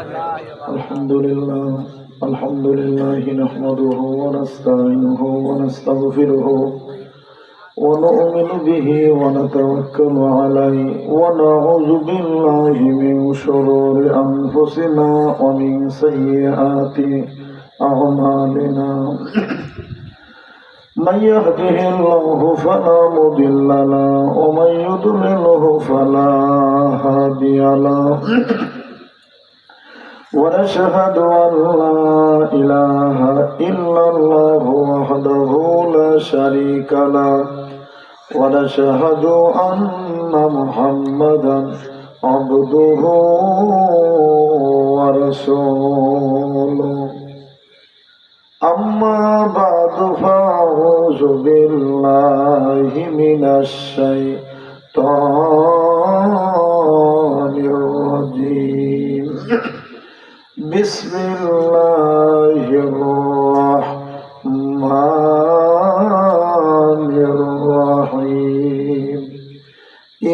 الحمد لله نحمده ونستعينه ونستغفره ونؤمن به ونتوكل عليه ونعوذ بالله من شرور أنفسنا ومن سيئات أعمالنا من يهده الله فلا مضل له ومن يضلله فلا هادي له ونشهد أن لا إله إلا الله وحده لا شريك له ونشهد أن محمدا عبده ورسوله أما بعد فأعوذ بالله من الشيطان الرجيم بسم الله الرحمن الرحيم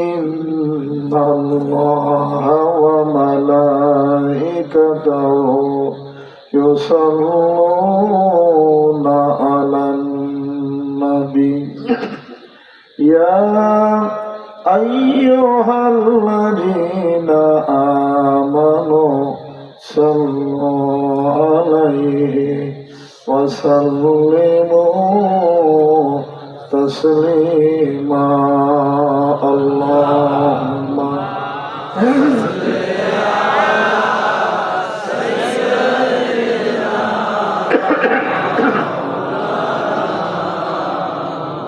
إن الله وملائكته يصلون على النبي يا أيها الذين آمنوا صلوا عليه وسلموا تسليما اللهم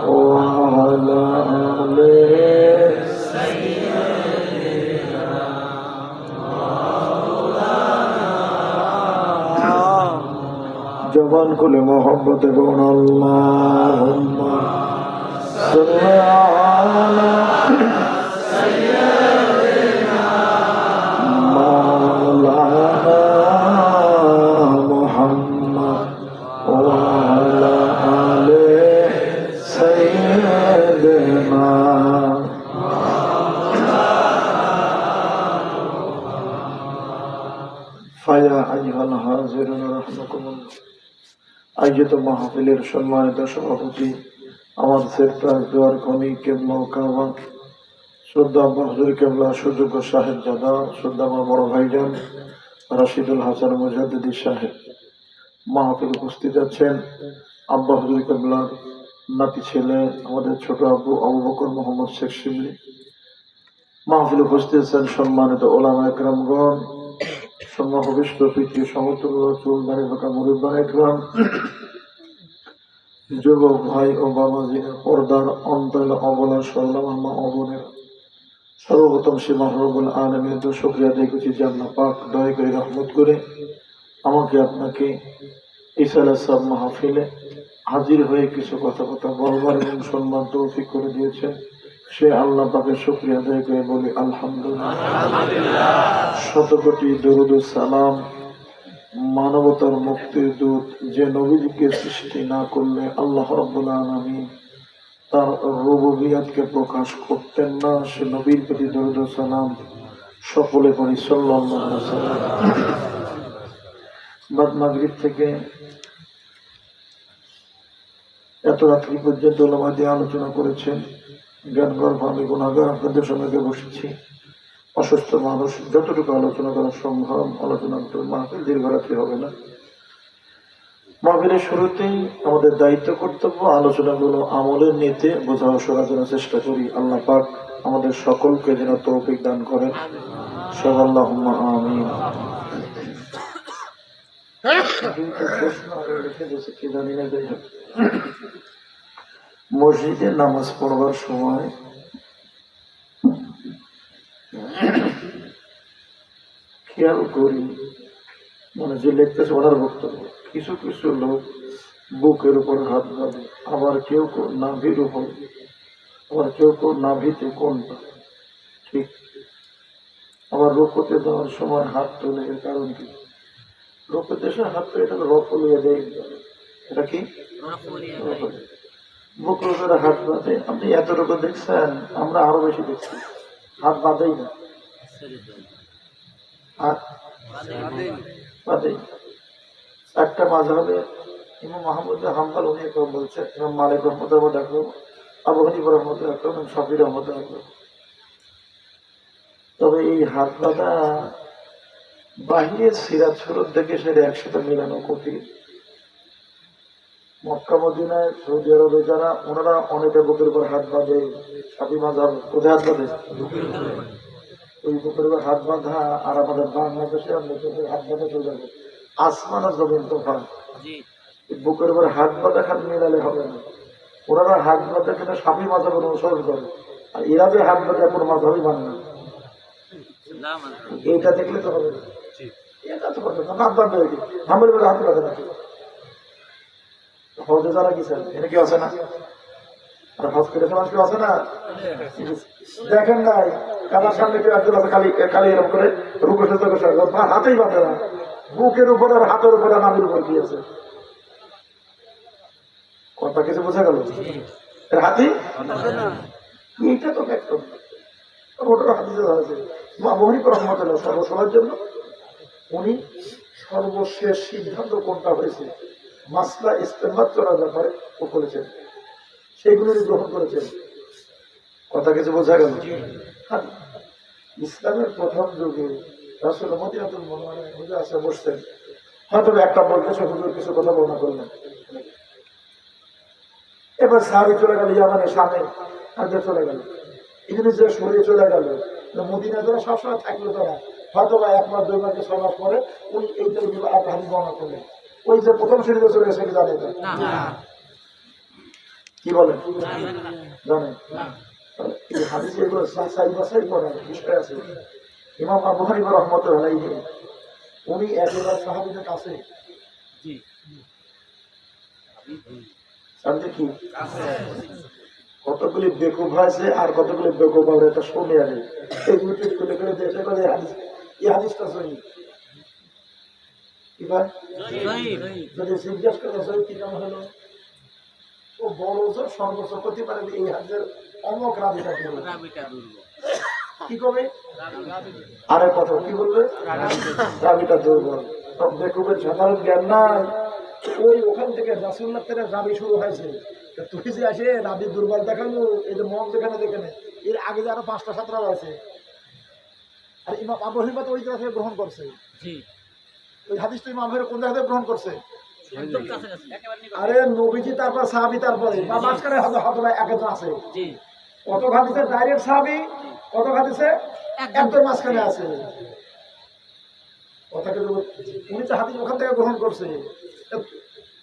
وعلى آله जबान खुले मोहब्बत गुण अल्लाहुम्मा सल्ली अला सय्यिदिना मौलाना मुहम्मद व अला आले सय्यिदिना फाया अय्युहल हाज़िरून रहमकुमुल्लाह आयोजित মাহফিলের সম্মানিত সভাপতি আমার সেক্টর জোয়ার খনি কেবলা ও কাবা শ্রদ্ধা আব্বা হুজুর কেবলা সুযোগ্য সাহেব জাদা শ্রদ্ধা আমার বড় ভাইজান রাশিদুল হাসান মুজাদ্দিদি সাহেব মাহফিল উপস্থিত আছেন আব্বা হুজুর কেবলার নাতি ছেলে আমাদের ছোট আব্বু আবু বকর মোহাম্মদ শেখ শিবলি মাহফিল উপস্থিত আছেন সম্মানিত ওলামা একরামগণ সমাবেষ্ট প্রীতি সমতুল্য চুলদারি বাঁকা মুরিব্বান একরাম যুবক ভাই ও বাবাজিরা পর্দার অন্তরে অবলা সরলাম মা অবনের সর্বপ্রথম সে মাহরুবুল আলমের তো শুকরিয়া আদায় করছি যে আল্লাহ পাক দয়া করে রহমত করে আমাকে আপনাকে ঈসা আলাইহিস সালাম মাহফিলে হাজির হয়ে কিছু কথা বলবার এবং সম্মান তৌফিক করে দিয়েছেন সে আল্লাহ পাকের শুকরিয়া আদায় করে বলি আলহামদুলিল্লাহ। শত কোটি দরুদ ও সালাম মানবতার মুক্তির দূত যে নবীজিকে সৃষ্টি না করলে আল্লাহ রাব্বুল আলামিন তার রুবুবিয়তকে প্রকাশ করতেন না, সে নবীর প্রতি দরুদ ও সালাম সকলে পড়ি সাল্লাল্লাহু আলাইহি ওয়াসাল্লাম। বাদ মাগরিব থেকে এত রাত্রি পর্যন্ত ওলামা দিয়ে আলোচনা করেছেন। জ্ঞান গর্ভ আমি গুণাগার আপনাদের সঙ্গে বসেছি। অসুস্থ মানুষ যতটুকু আলোচনা করা সম্ভব আলোচনা মাহফিল দীর্ঘরাত্রি হবে না। মাহফিলের শুরুতেই আমাদের দায়িত্ব কর্তব্য আলোচনাগুলো আমলের নিতে বোঝা শোনার জন্য চেষ্টা করি। আল্লাহ পাক আমাদের সকলকে যেন তৌফিক দান করেন। আল্লাহুম্মা আমিন। মসজিদে নামাজ পড়বার সময় খেয়াল করি মানে যে লিখতেছে ওনার বক্তব্য কিছু কিছু লোক বুকের উপর হাত বাঁধে, আবার কেউ কেউ নাভির উপর, আবার কেউ কেউ নাভিতে কোনটা ঠিক, আবার রুকুতে যাওয়ার সময় হাত তোলে। এর কারণ কি? রুকুতে এসে হাত তোলে, এটা রফলিয়ে দেয়। এটা কি বুকের উপরে হাত বাঁধে? আপনি এতটুকু দেখছেন, আমরা আরো বেশি দেখছি। হাত বাঁধেই না, হাত বাদে একটা মাযহাবে ইমাম মাহমুদ হাম্বল উনি একরকম বলছেন, ইমাম মালিক রহমতুল্লাহ একরকম, আবু হানিফা রহমতুল্লাহ একরকম, শাফি রহমতুল্লাহ একরকম। তবে এই হাত বাঁধা বাহিরের সিরাত সুরত থেকে সেটা একসাথে মেলানো কঠিন। মক্কা মদিনায় সৌদি আরবে যারা ওনারা অনেকে বুকের উপর হাত বাঁধে, শাফি মাযহাব কোথায় হাত বাঁধে? ওই বুকের উপর হাত বাঁধা আর আমাদের বাংলাদেশে হাত বাঁধা চলে যাবে আসমান আর জমিন তোফান। বুকের উপর হাত বাঁধা খালি মেলালে হবে না। ওনারা হাত বাঁধা কিনা শাফি মাযহাবের অনুসরণ করে, আর এরা যে হাত বাঁধা কোনো মাযহাবই মানে না। এইটা দেখলে তো হবে না, এটা তো হবে না। হাত বাঁধা হয়ে আমার বেলা হাত বাঁধে না। হজে যারা গেছেন এটা কি আছে না? আর হজ করে সমাজ কেউ আছে না? দেখেন নাই কাদার সামনে কেউ একজন আছে খালি খালি এরকম করে রুকো হাতেই বাঁধে না, বুকের উপর আর হাতের উপরে নামের উপর কি আছে? কথা কিছু বোঝা গেল? হাতি এইটা তো একদম ওটার হাতিতে ধরেছে। মহিক রহমতুল্লাহ সর্বসভার জন্য উনি সর্বশেষ সিদ্ধান্ত কোনটা হয়েছে মাসলা ইস্তেমাত করার ব্যাপারে ও করেছেন, সেইগুলোই গ্রহণ করেছেন। কথা কিছু বোঝা গেল? ইসলামের প্রথম যুগে রাসূল মদিনাতুল মুনাওয়ারায় হুজুর আসে বসতেন, হয়তো একটা বলতেছে হুজুর কিছু কথা বর্ণনা করলেন, এবার সাহাবী চলে গেল ইয়ামানের সামনে আর চলে গেল, এখানে যে সরিয়ে চলে গেল। মদিনা যারা সবসময় থাকলো তারা হয়তো বা 1 মাস 2 মাসে 6 মাস পরে উনি এইটা হাদিস বর্ণনা করলেন। ওই যে প্রথম সিরিজে চলে গেছে কি জানেন? কি বলেন জানেন? এই হাদিস এগুলো সাই বাসাই করার বিষয় আছে। ইমাম আবু হানিফা রাহমাতুল্লাহ আলাইহি উনি একবার সাহাবীদের কাছে কি কতগুলি বেকুব হয়েছে আর কতগুলি বেকুব হবে এটা শুনে আনে এই ইউটিউব খুলে খুলে দেখে করে এই হাদিসটা সহি কি ভাই যদি জিজ্ঞেস করে সহি কি নাম হলো ও বড় জোর সর্বোচ্চ করতে পারে এই হাদিসের অমক রাবিটা কি করবে আরে কথা কি বলবে রাবিটা দুর্বল। সব বেকুবের সাধারণ জ্ঞান নাই। ওই ওখান থেকে রাসূলুল্লাহ থেকে রাবি শুরু হয়েছে, তুই যে আসে রাবি দুর্বল দেখালো এই যে মন যেখানে যেখানে এর আগে যে আরো 5টা 7টা আছে। আর ইমাম আবু হানিফা তো ওই জায়গা থেকে গ্রহণ করছে, ওই হাদিসটা ইমাম আবু হানিফা কোন জায়গা থেকে গ্রহণ করছে? আরে নবীজি তারপর সাহাবী তারপরে বা মাঝখানে হয়তো একজন আছে। কত হাদিসে ডাইরেক্ট সাহাবী, কত হাদিসে একজন মাঝখানে আছে। কথাকে উনি তো হাদিস ওখান থেকে গ্রহণ করছে।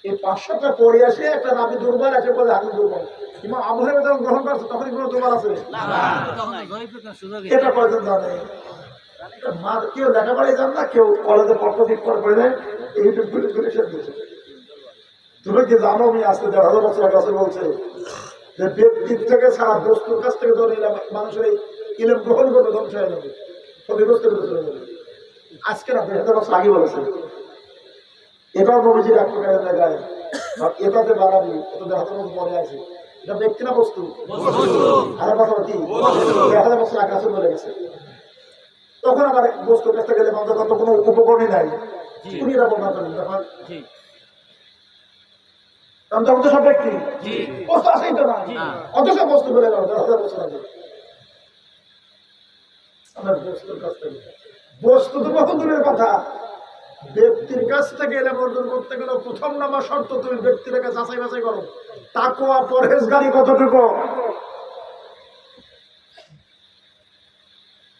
এই 5-7টা পড়ে আসে একটা রাবি দুর্বল আছে বলে হাদিস দুর্বল। ইমাম আবু হানিফা যখন গ্রহণ করছে তখনই কোনো দুর্বল আছে এটা কয়জন জানে? কেউ লেখাপড়াই জান না, কেউ কলেজে পড়তে ঠিক করে দেয় ইউটিউব খুলে খুলে সে দিয়েছে। তুমি কি জানো আমি আজকে 1,000 বছর কাছে বলছে যে ব্যক্তির থেকে ছাড়া বস্তুর কাছ থেকে ধরে মানুষের ইলম গ্রহণ করবে ধ্বংস হয়ে যাবে, ক্ষতিগ্রস্ত করে চলে যাবে। আজকে না 2,000 বছর আগে বলেছে। এবার নবীজির এক প্রকারের জায়গায় এটাতে বাড়াবি এত 1,000 বছর পরে আছে। এটা ব্যক্তি না বস্তু? আর কথা কি 1,000 বছর আগে আছে বলে গেছে। তখন আবার বস্তুর কাছে গেলে মানুষের কত কোনো উপকরণই নাই, উনি এটা বর্ণনা করেন তখন তখন তো সব ব্যক্তি বস্তু আসেই তো না, অথচ বস্তু বলে গেল 1,000 বছর আগে। আমার বস্তুর কাছ থেকে বস্তু তো কত দূরের কথা, ব্যক্তির কাছ থেকে এলে অর্জন করতে গেলে প্রথম নাম্বার শর্ত তুমি ব্যক্তির কাছে যাচাই বাছাই করো তাকওয়া পরহেজগারি কতটুকু,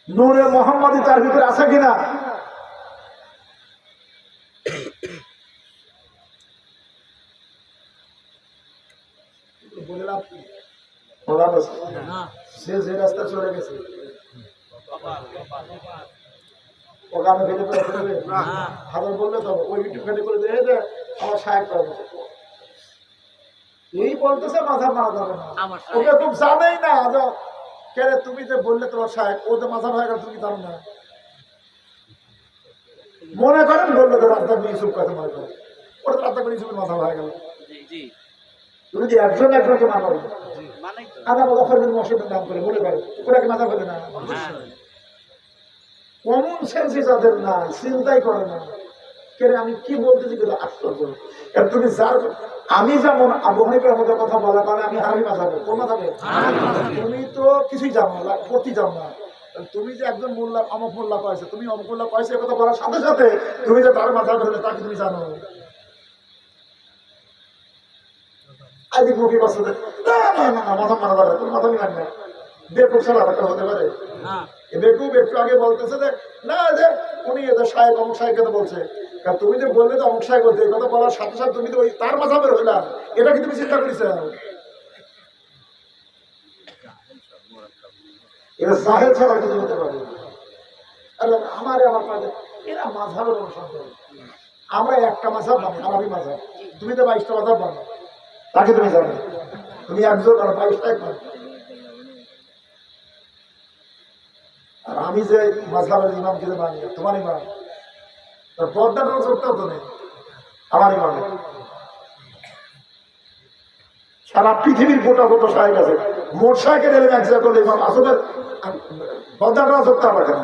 নূরে মুহাম্মাদি তার ভিতরে আছে কিনা। সে যে রাস্তা চলে গেছে ওকে আমি ভেটে করে ফেলবে হাজার বললে তো ওই ইউটিউব ঘাটে করে দিয়ে যে আমার সাহেব করবে এই বলতেছে মাথা মারা যাবে না, ওকে খুব জানেই না কেন তুমি যে বললে তোমার সাহেব ও তো মাথা ভাই তুমি জানো না মনে করেন বললে তো রাস্তা নিয়ে ইউসুফ কথা মনে করেন ওটা রাস্তা করে ইউসুফের মাথা ভাই গেল। তুমি যে একজনকে মানো আধা মশাদের নাম করে মনে করে ওটাকে মাথা ফেলে না। কমন সেন্সই যাদের না, চিন্তাই করে না, কেন আমি কি বলতেছি কিন্তু আশ্চর্য। তুমি যার, আমি যেমন আবু হানিফার মধ্যে কথা বলা কারণে আমি হারামি মাঝাবে, কোন মাঝাবে? তুমি তো কিছুই জানো না, পড়তে জানো না। তুমি যে একজন মোল্লা অমুক মোল্লা পাইছে, তুমি অমুক মোল্লা পাইছে কথা বলার সাথে সাথে তুমি যে তার মাথা ধরলে তাকে তুমি জানো। আদিক মুখী বসে না না না মাথা মারা যাবে, তোর মাথা নিলাম না, বেকুব ছাড়া একটা হতে পারে। বেকুব একটু আগে বলতেছে যে না যে উনি এদের সাহেব অমুক সাহেব কথা বলছে, তুমি যে বললে তো অমুক সাহেব বলছে, এই কথা বলার সাথে সাথে তুমি তো ওই তার মাথা বের হইলা, এটা কি তুমি চিন্তা করেছ? এরা জাহেল ছাড়া কিছু হতে পারে। আমার কাজে এরা মাঝাবের অনুসরণ করে, আমরা একটা মাঝাব মানি, আমারই মাঝাব, তুমি তো 22টা মাঝাব মানো, তাকে তুমি জানো, তুমি একজন আর 22টাই মানো। আর আমি যে মাঝহাবের ইমামকে যে মানি, তোমার ইমাম, তার পর্দার চোখটাও তো নেই, আমার ইমাম। সারা পৃথিবীর গোটা গোটা সাহেব আছে, মোট সাহেবের এলেন এক জায়গা করলে ইমাম আসবের পর্দার চোখটা আমার কেন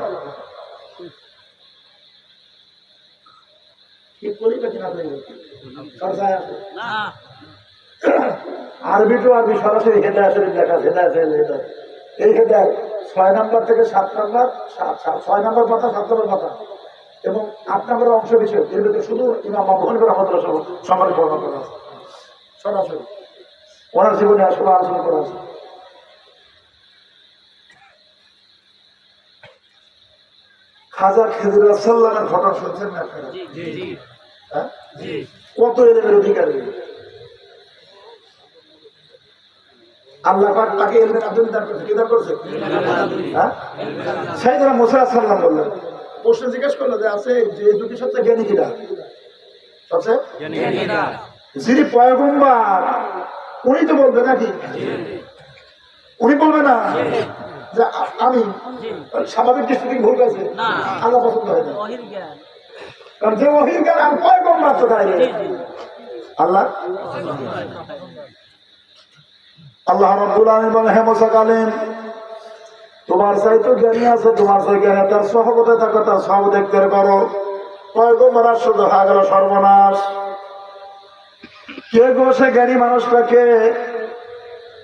আরবি টু আরবি সরাসরি হেদা আসলে লেখা, হেদা আছে এই হেদার 6 নম্বর থেকে 7 নম্বর, 6 নম্বর পাতা, 7 নম্বর পাতা এবং 8 নম্বরের অংশ বিষয়, এর ভিতরে শুধু ইমাম আবু হানিফা রাহমাতুল্লাহ সম্মানিত বর্ণনা করা আছে সরাসরি, ওনার জীবনে আসলে আলোচনা করা আছে। খাজা খেজুর সাল্লামের ঘটনা শুনছেন না আপনারা? কত এলেমের অধিকারী আল্লাহ পাক তাকে এলমের আদম দান করছে, কি দান করছে? সাইয়েদনা মুসা আলাইহিস সালাম বললেন, প্রশ্ন জিজ্ঞেস করলো যে আছে যে যুগের সবচেয়ে জ্ঞানী কিরা? সবচেয়ে জ্ঞানী কিরা? যিনি পয়গম্বর উনি তো বলবে নাকি? উনি বলবে না যে আমি স্বাভাবিক দৃষ্টিতে ভুল গেছে, আল্লাহ পছন্দ হয় না, কারণ যে ওহীর জ্ঞান আর পয়গম্বর তো তাই আল্লাহ। আল্লাহ রাব্বুল আলামিন বলেন, হে মুসা কালিম, তোমার চাইতে জ্ঞানী আছে, তোমার চাই জ্ঞানী, তার সহবতে থাকো, তার সহবত ইখতিয়ার করো। পয়গম্বর শুধু হয়ে গেল সর্বনাশ। কে গো সে জ্ঞানী মানুষটাকে?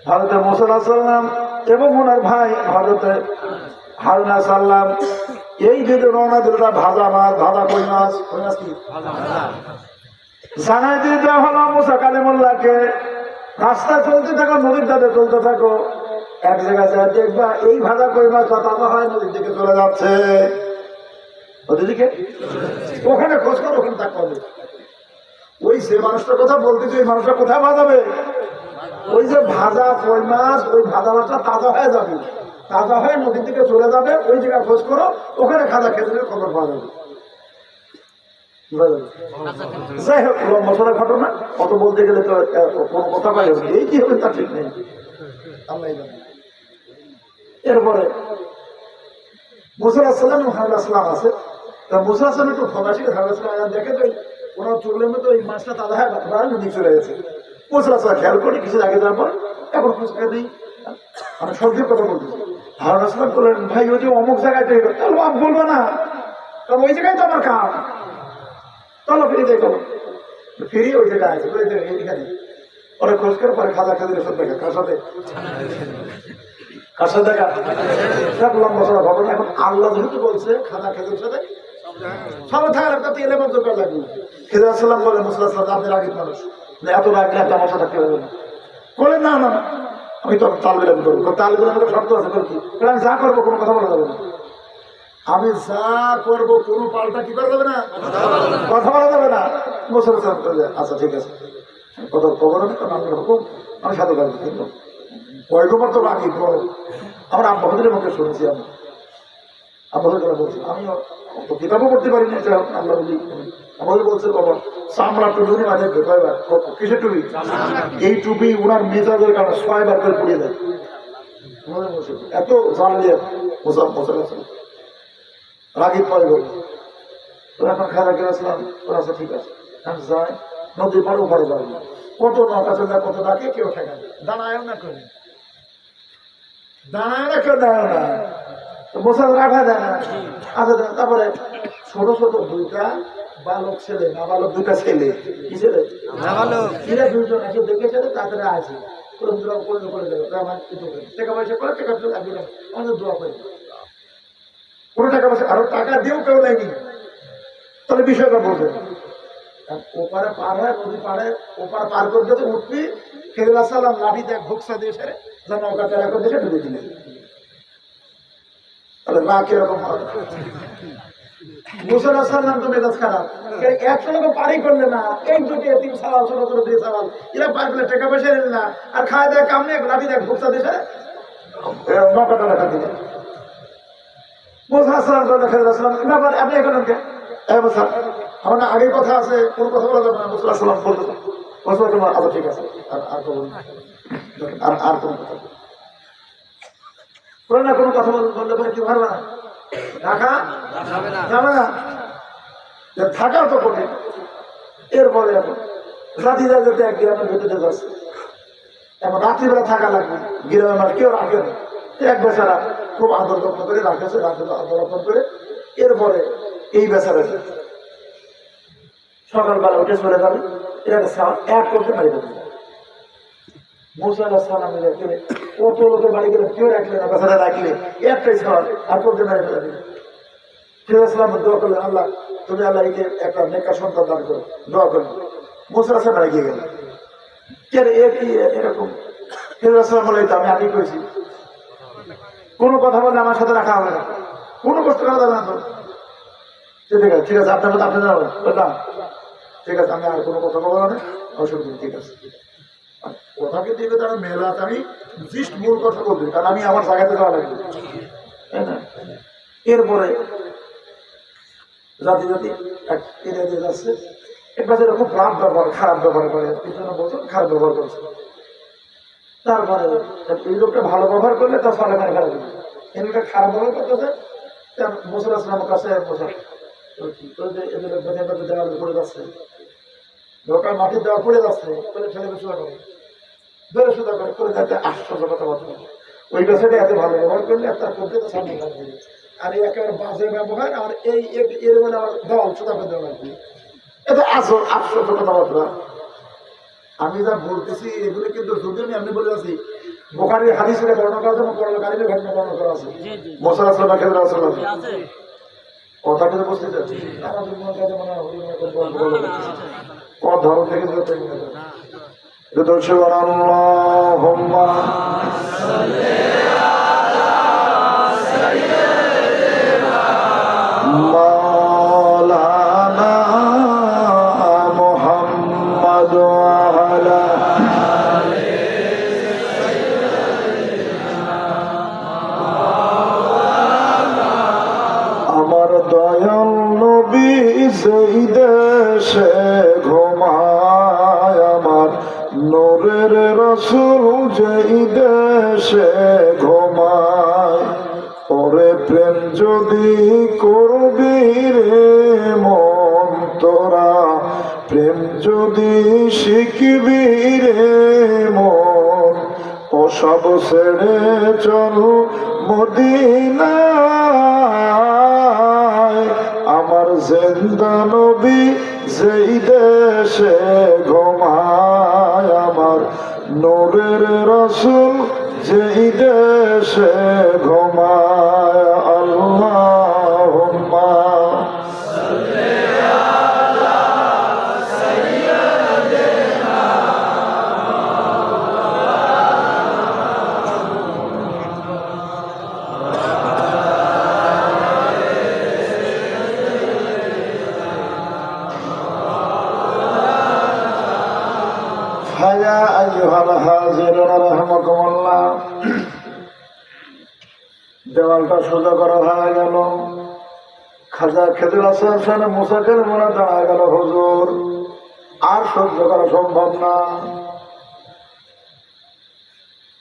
হযরত মুসা আলাইহিস সালাম এবং ওনার ভাই হযরত হারুন আলাইহিস সালাম এই যে রওনা দিল, ভাজা মাছ, ভাজা কই মাছ, কই মাছ কি জানাই দিয়ে দেওয়া হলো মুসা কালিমুল্লাহকে। রাস্তায় চলতে থাকো, নদীর ধারে চলতে থাকো, এক জায়গায় যায় দেখবা এই ভাজা কই মাছ তাজা হয় নদীর দিকে চলে যাচ্ছে, নদীর দিকে, ওখানে খোঁজ করো, ওখানে থাকতে হবে। ওই যে মানুষটার কথা বলতেছে, ওই মানুষটা কোথায় বাজাবে? ওই যে ভাজা কই মাছ, ওই ভাজা মাছটা তাজা হয়ে যাবে, তাজা হয়ে নদীর দিকে চলে যাবে, ওই জায়গায় খোঁজ করো, ওখানে খাজা খেজুরের খবর পাওয়া যাবে। যাই হোক, লম্বা ঘটনা, অত বলতে গেলে তো কোনো কথা পাই হবে, এই কি হবে তা ঠিক নেই, আল্লাহ জানে। এরপরে মুসা আলাইহিস সালাম এবং হারুন আলাইহিস সালাম আছে, তা মুসা আলাইহিস সালাম একটু ফরাসি দেখে তো ওনার চুলের মতো ওই মাছটা তাজা হয়, নদী চলে গেছে। মুসা আলাইহিস সালাম খেয়াল করে কিছু আগে যাওয়ার পর এখন ফুচকা দিই, আমি সত্যি কথা বলতেছি। হারুন আলাইহিস সালাম বললেন, ভাই ওই যে অমুক জায়গায় তাহলে আপ বলবো না, কারণ ওই জায়গায় তো আমার কাম, চলো ফিরে যাই, চলো ফিরি ওই জায়গায় আছে, এখানে ওরা খোঁজ করে পরে খাজা খাজুরের সাথে দেখা, কার সাথে, কার সাথে দেখা, সব লম্বা চড়া ঘটনা। এখন আল্লাহ যেহেতু বলছে খাজা খাজুরের সাথে সবাই থাকার একটা তেলে মধ্যে লাগবে। খেজুর সাল্লাম বলে, মুসা আলাইহিস সালাম আপনি রাগিত মানুষ, এত রাগলে একটা আমার সাথে থাকতে পারবে না। বলে না না আমি তো তাল বিলাম করবো, তাল বিলামের শর্ত আছে, কি আমি যা করবো কোনো কথা বলা যাবে না, আমি যা করবো কোনো পাল্টা কি করা যাবে না, কথা বলা যাবে না। মুসা আলাইহিস সালাম বলে আচ্ছা ঠিক আছে, কথা খবর হবে, কারণ আমি হুকুম আমি সাথে থাকবো, কিন্তু পয়গম্বর তো রাগি বড়। আমার আব্বা হুজুরের মুখে শুনেছি, আমি আব্বা হুজুর বলছি, আমি কিতাবও করতে পারি না, আল্লাহ বলি আমাদের বলছে বাবা চামড়া টুপি মাঝে কয়বার, কিসের টুপি? এই টুপি ওনার মেজাজের কারণে 6 বার করে পুড়িয়ে দেয়, এত জানলে রাগি পয়গম্বর। তো এখন খাজা গেছিলাম, ওরা আছে ঠিক আছে, আমি যাই নদীর পাড়ে ওপারে যাবো, কত নৌকা চলে কত ডাকে, কেউ ঠেকায় দাঁড়ায় না, করে দাঁড়ায় না, কেউ দাঁড়ায় না। মোসা রাখা যায় না। আচ্ছা তারপরে ছোট ছোট দুইটা বালক ছেলে, নাবালক দুইটা ছেলে, কি ছেলে এরা দুইজন এসে দেখেছে, তাদের আছে করে দেবে আমার টাকা পয়সা করে টাকা আমাদের দোয়া করে কোনো টাকা পয়সা আরো টাকা দিয়েও কেউ নেয়নি। তাহলে বিষয়টা বলবে ওপারে পার হয়, নদী পারে ওপারে পার করে দিতে উঠবি, খেজুর সালাম লাঠি দেখ ভুকসা দিয়ে সেরে যেন নৌকা তেরা করে দেখে ডুবে দিলেন। তাহলে না কিরকম হবে? মুসা আলাইহিস সালাম তো মেজাজ খারাপ, একসঙ্গে পারি করলে না, এই দুটি তিন সালাল ছোট ছোট দুই সালাল এরা পার করলে টাকা পয়সা নিল না, আর খায় দেয় কামনে লাঠি দেখ ভুকসা দিয়ে সেরে নৌকাটা রাখা দিলেন। মুসা আলাইহিস সালাম খেজুর সালাম ব্যাপার আপনি এখন আমার না আগের কথা আছে, কোন কথা বলা যাবে না। মুসা আলাইহিস সালাম বলতে আচ্ছা ঠিক আছে, আর কোন কথা কোনো না কোনো কথা বললে পরে কি পারবে না, ঢাকা যাবে না, থাকাও তো কঠিন। এরপরে এখন রাতিরা যেতে এক গ্রামের ভেতরে যাচ্ছে, এখন রাত্রিবেলা থাকা লাগবে, গ্রামের মাঠ কেউ রাখে না, এক বেচারা খুব আদর যত্ন করে রাখেছে, আদর যত্ন করে। এরপরে এই বেচারা সকালবেলা উঠে চলে যাবে, এটাকে এক করতে পারি দেবে। মুসা আলাইহিস সালামের কত লোকের বাড়ি গেলে কেউ রাখলে না, বেচারা রাখলে একটাই খাওয়ার আর করতে পারি ফেলে। খেজুর সালাম দোয়া করলেন, আল্লাহ তুমি আল্লাহ একে একটা নেককার সন্তান দান করো, দোয়া করলেন। মুসা আলাইহিস সালাম এগিয়ে গেলেন, এরকম খেজুর সালাম বলে আমি আগে করেছি, কোনো কথা বললে আমার সাথে রাখা হবে না, কোনো কষ্ট করা যাবে না। তো ঠিক আছে আপনার মতো আপনি জানাবেন, বললাম ঠিক আছে, আমি আর কোনো কথা বলবো না, অসুবিধা ঠিক আছে। কথাকে দিবে তারা মেলা, আমি জাস্ট মূল কথা বলবি, কারণ আমি আমার জায়গাতে যাওয়া লাগবে, তাই না? এরপরে জাতি এক এরিয়া দিয়ে যাচ্ছে, একবার খুব খারাপ ব্যবহার করে, পিছনে বছর খারাপ ব্যবহার করছে। তারপরে এই লোকটা ভালো ব্যবহার করলে তার সালে মানে খারাপ হবে, এই লোকটা খারাপ ব্যবহার করতেছে। মুসা আলাইহিস সালামের কাছে দেওয়াল পড়ে যাচ্ছে, লোকাল মাটির দেওয়া পড়ে যাচ্ছে, ছেলে সুদা করে ধরে সুদা করে যাতে আশ্চর্য কথা বলতে, ওই গাছটা এত ভালো ব্যবহার করলে তার করতে তো সামনে লাগবে, আর এই একেবারে বাজে ব্যবহার, আর এই এর মানে আমার দেওয়াল সুদা করে দেওয়া লাগবে, এটা আসল আশ্চর্য কথাবার্তা। আমি যা বলতেছি এগুলো কিন্তু যদি আমি আপনি বলে আছি বুখারীর হাদিস থেকে বর্ণনা করা আছে, করলা কারিমের ঘটনা বর্ণনা করা আছে, মুসা আলাইহিস সালাম খেজুর সালাম কথা কিন্তু বুঝতে চাচ্ছি আমাদের মনে কাছে মনে হয় কত ধরন থেকে আল্লাহুম্মা সাল্লি আলা সাইয়্যিদিনা মাওলানা মুহাম্মদ ওয়া আলা আলি সাইয়্যিদিনা মাওলানা। আমার দয়াল নবী যেই দেশে ঘুমায়, আমার নূরের রাসূল যেই দেশে ঘুমায়, ওরে প্রেম যদি করবি রে মন তোরা, প্রেম যদি শিখবি রে মন, ও সব ছেড়ে চল মদিনায়, আমার জিন্দা নবী যেই দেশে ঘুমায়, আমার নূরের রাসূল যেই দেশে ঘুমায়। আল্লাহুম্মা সাল্লি আলা সাইয়্যিদিনা দেওয়ালটা সোজা করা হয়ে গেল, খাজা খেজুর সাহেব মুসা কালিমুল্লাহ দাঁড়া গেল, হুজুর আর সহ্য করা সম্ভব না।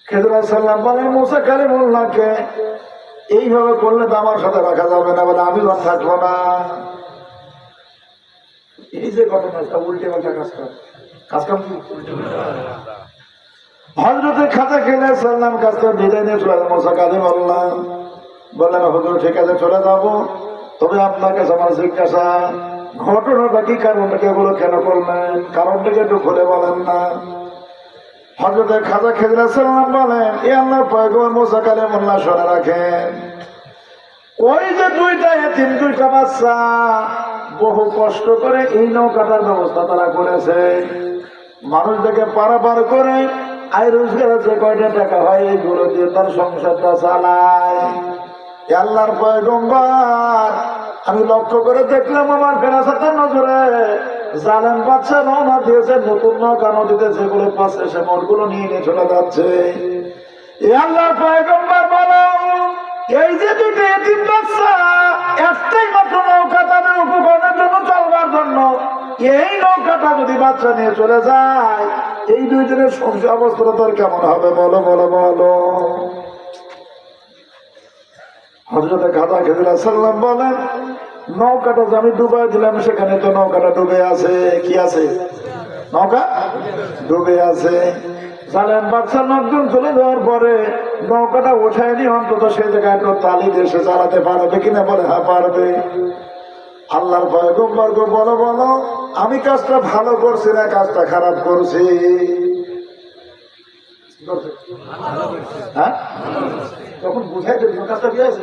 খেজুর সাল্লাম বলেন মুসা কালিমুল্লাহকে এইভাবে করলে তো আমার সাথে রাখা যাবে না, বলে আমি আর থাকবো না। এই যে ঘটনাটা উল্টে পাল্টা কাজকাম কি হযরতে খাজা খেজুর সাল্লাম কাজটা বিদায় নিয়ে চলে মুসা কালিমুল্লাহ বললেন হুজুর ঠিক আছে চলে যাব, তবে আপনার কাছে আমার জিজ্ঞাসা, ঘটনাটা কি, কারণটাকে এগুলো কেন করলেন, কারণটাকে একটু খুলে বলেন না। হযরত খাজা খেজুর সালাম বলেন, এ আল্লাহর পয়গম্বর মুসা কালিমুল্লাহ শুনে রাখেন, ওই যে দুইটা এতিম, দুইটা বাচ্চা বহু কষ্ট করে এই নৌকাটার ব্যবস্থা তারা করেছে। মানুষ দেখে পারাপার করে আয় রোজগার আছে, কয়টা টাকা হয় এইগুলো দিয়ে তার সংসারটা চালায়। আল্লাহর পয়গম্বর আমি লক্ষ্য করে দেখলাম আমার ফেরাসাতের নজরে জালেম বাচ্চা রওনা দিয়েছে নতুন নৌকা নদীতে, যেগুলো পাশে সে মোড়গুলো নিয়ে নিয়ে চলে যাচ্ছে। আল্লাহর পয়গম্বর বলো, এই যে দুটো এতিম বাচ্চা, একটাই মাত্র নৌকা তাদের উপকরণের জন্য, চলবার জন্য, এই নৌকাটা যদি বাচ্চা নিয়ে চলে যায়, এই দুই দিনের সংসার অবস্থা তোর কেমন হবে বলো বলো বলো। হযরত খাজা খেজুর সাল্লাম বলেন, নৌকাটা যে আমি ডুবাই দিলাম, সেখানে তো নৌকাটা ডুবে আছে। কি আছে? নৌকা ডুবে আছে। জালেম বাচ্চা লোকজন চলে যাওয়ার পরে নৌকাটা উঠায় নিয়ে অন্তত সে জায়গায় একটু তালি দিয়ে সে চালাতে পারবে কিনা, বলে হ্যাঁ পারবে। আল্লাহর পয়গম্বর গো বলো বলো, আমি কাজটা ভালো করছি না কাজটা খারাপ করছি? হ্যাঁ, তখন বুঝাই দেবে কাজটা দিয়ে আছে,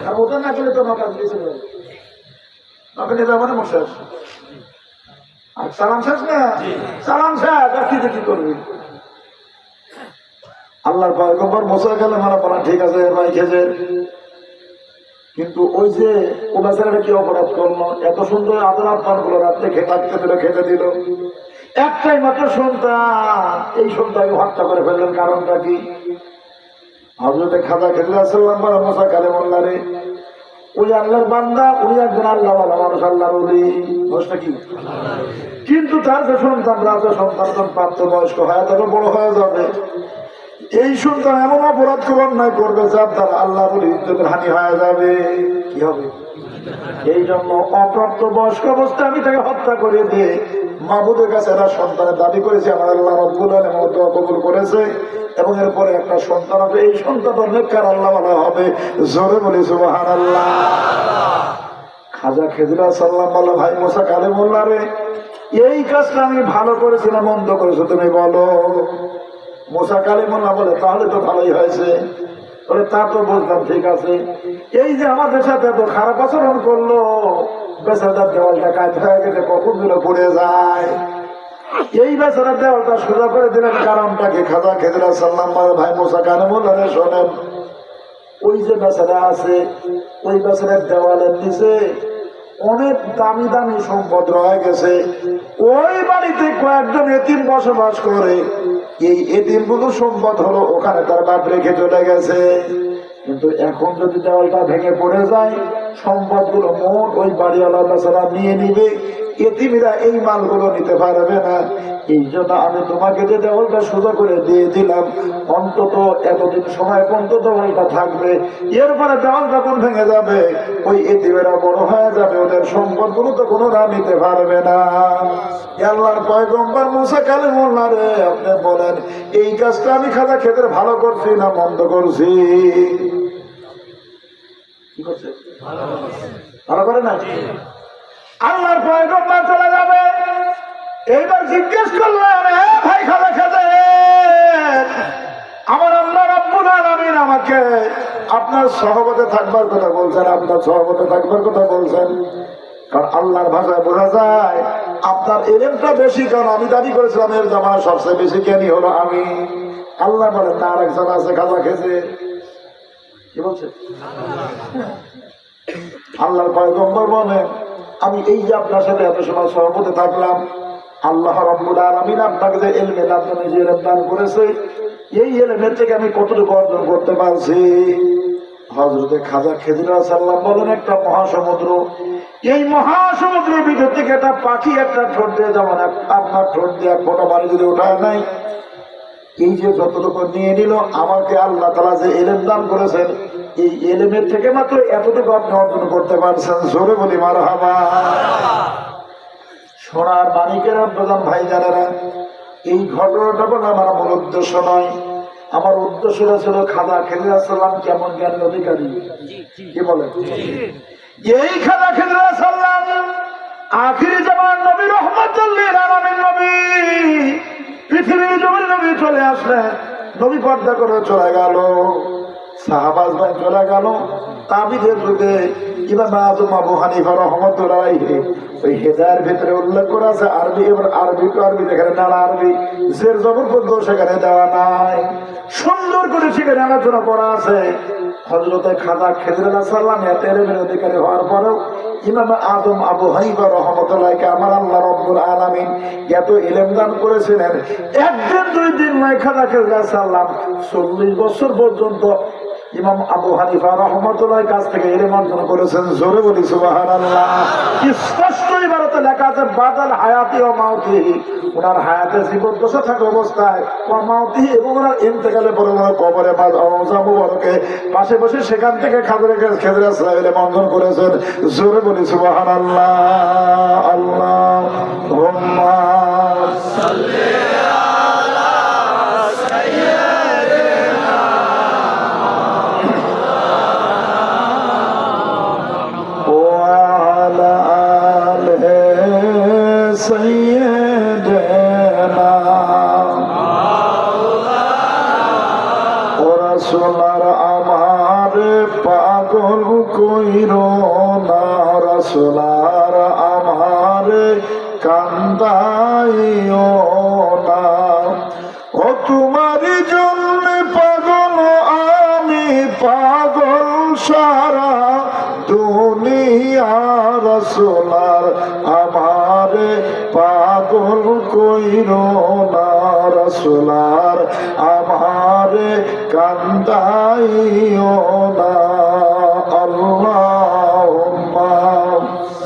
আর ওটা না করলে তো নৌকা দিয়েছে, নৌকা নিয়ে যাবো না মশাই। আর সালাম শেষ না, সালাম শেষ, আর কি দেখি করবি। আল্লাহর পয়গম্বর মুসা কালিমুল্লাহ বলা ঠিক আছে ভাই খেজের, কিন্তু ওই যে ও বেচারাটা কি অপরাধ করলো, এত সুন্দর আদর আপ্যায়ন গুলো রাত্রে থাকতে দিল, খেতে দিল, একটাই মাত্র সন্তান, এই সন্তানকে হত্যা করে ফেললেন, কারণটা কি? হযরত খাজা খেজুর সাল্লাম বলেন, মুসা কালিমুল্লাহ রে, ওই আল্লাহর বান্দা, উনি একজন আল্লাহ ওয়ালা মানুষ, আল্লাহর ওলি, দোষটা কি? কিন্তু তার যে সন্তান, রাজা সন্তান প্রাপ্তবয়স্ক হয়ে যাবে, বড় হয়ে যাবে, এই সন্তান এমন অপরাধ অন্যায় করবে যার দ্বারা আল্লাহ বলে ইজ্জতের হানি হয়ে যাবে। কি হবে? এই জন্য অপ্রাপ্ত বয়স্ক অবস্থায় আমি তাকে হত্যা করে দিয়ে মাহবুদের কাছে একটা সন্তানের দাবি করেছি, আমার আল্লাহ রব্বুল আলামিন দোয়া কবুল করেছে, এবং এরপরে একটা সন্তান হবে, এই সন্তান নেককার আল্লাহ ওয়ালা হবে। জোরে বলি সুবহানাল্লাহ। খাজা খেজুর সাল্লাম বলল, ভাই মুসা কালিমুল্লাহ রে, এই কাজটা আমি ভালো করেছি না মন্দ করেছো তুমি বলো। মুসা কালিমুল্লাহ বলে, তাহলে তো ভালোই হয়েছে। বলে, তা তো বুঝলাম, ঠিক আছে, এই যে আমাদের সাথে এত খারাপ আচরণ করলো, বেচারার দেওয়ালটা কাজ হয়ে গেছে, কখন গুলো পড়ে যায়, এই বেচারার দেওয়ালটা সোজা করে দিলেন, কারণটাকে খাজা খেজুর সাল্লাম বলে, ভাই মুসা কালিমুল্লাহ রে শোনেন, ওই যে বেচারা আছে, ওই বেচারার দেওয়ালের নিচে অনেক দামি দামি সম্পদ রয়ে গেছে, ওই বাড়িতে কয়েকজন এতিম বসবাস করে, এই এতিমগুলো সম্পদ হলো ওখানে তার বাপ রেখে চলে গেছে। কিন্তু এখন যদি দেওয়ালটা ভেঙে পড়ে যায়, সম্পদগুলো মোট ওই বাড়িওয়ালা বেচারা নিয়ে নিবে, এতিমরা এই মালগুলো নিতে পারবে না। এই জন্য আমি তোমাকে যে দেওয়ালটা সোজা করে দিয়ে দিলাম, অন্তত এতদিন সময় পর্যন্ত দেওয়ালটা থাকবে, এরপরে দেওয়াল যখন ভেঙে যাবে, ওই এতিমেরা বড় হয়ে যাবে, ওদের সম্পদগুলো তো কোনোরা নিতে পারবে না। আল্লাহর পয়গম্বর মুসা কালিমুল্লাহ রে, আপনি বলেন, এই কাজটা আমি খাজা খেজুর ভালো করছি না মন্দ করছি? কি করছে? ভালো করে না। আল্লাহর পয়গম্বর চলে যাবে, এইবার জিজ্ঞেস করলেন, ভাই খাজা খেজুর, আমার আল্লাহ রাব্বুল আলামিন আমাকে আপনার সহবতে থাকবার কথা বলছেন, আপনার সহবতে থাকবার কথা বলছেন, কারণ আল্লাহর ভাষায় বোঝা যায় আপনার এলেমটা বেশি, কারণ আমি দাবি করেছিলাম এর জামানায় সবচেয়ে বেশি জ্ঞানী হলো আমি। আল্লাহ বলেন, না, আরেকজন আছে খাজা খেজুর। কি বলছে? আল্লাহর পয়গম্বর বলেন, আমি এই যে আপনার সাথে এত সময় সহবতে থাকলাম, আল্লাহ রাব্বুল আলামিন আপনাকে যে ইলমে লাদুনি যে দান করেছে, এই ইলমের থেকে আমি কতটুকু অর্জন করতে পারছি? হযরতে খাজা খেজুর সাল্লাম বলেন, একটা মহাসমুদ্র, এই মহাসমুদ্রের ভিতর থেকে একটা পাখি একটা ঠোঁট দিয়ে, যেমন আপনার ঠোঁট দিয়ে এক ফোঁটা পানি যদি ওঠায় নাই, এই যে যতটুকু নিয়ে নিল, আমাকে আল্লাহ তাআলা যে ইলম দান করেছেন, এই ইলমের থেকে মাত্র এতটুকু আপনি অর্জন করতে পারছেন। জোরে বলি মারহাবা। সোনার মানিকের প্রধান ভাই জানেরা, এই ঘটনাটা বলে আমার মূল উদ্দেশ্য নয়। আমার উদ্দেশ্যটা ছিল খাজা খেজুর সাল্লাম কেমন জ্ঞানের অধিকারী, কি বলে? এই খাজা খেজুর সাল্লাম আখিরি জামান নবী, রহমাতুল লিল আলামিন নবী, পৃথিবীর জমির নবী চলে আসলেন। নবী পর্দা করে চলে গেল, সাহাবাজ ভাই চলে গেল। তাবিদের যুগে ইমাম আযম আবু হানিফা রাহমাতুল্লাহ আলাইহি ওই হেদায়ের ভিতরে উল্লেখ করা আছে আরবি, এবার আরবি টু আরবি যেখানে নানা আরবি জের জবর পর্যন্ত সেখানে দেওয়া নাই, সুন্দর করে সেখানে আলোচনা করা আছে। হযরতে খাজা খেজুর সাল্লাম এত এলেমের অধিকারী হওয়ার পরেও ইমাম আযম আবু হানিফা রাহমাতুল্লাহকে আমার আল্লাহ রাব্বুল আলামিন এত ইলম দান করেছিলেন। একদিন দুই দিন নয়, খাজা খেজুর সাল্লাম 40 বছর পর্যন্ত ইমাম আবু হানিফা রাহমাতুল্লাহর কাছ থেকে ইলম অর্জন করেছেন। জোরে বলি সুবহানাল্লাহ। স্পষ্ট ইবারতে লেখা আছে বাদাল হায়াতি ওয়া মাউতিহি, ওনার হায়াতে জীবদ্দশা থাকা অবস্থায়, ওয়া মাউতিহি এবং ওনার ইন্তেকালে পরে ওনার কবরে রওজা মুবারকে পাশে বসে সেখান থেকে খেজুর সাল্লাম ইলম অর্জন করেছেন। জোরে বলি সুবহানাল্লাহ। আল্লাহুম্মা সাল্লি আমার পাগল কইরো না, রাসূলার আমার কান্দাইও না। ও তোমার জন্য পাগল আমি, পাগল সারা দুনিয়া, রাসূলার আমার পাগল কইরো না, রাসূলার আমার কান্দাইও না। আল্লাহুম্মা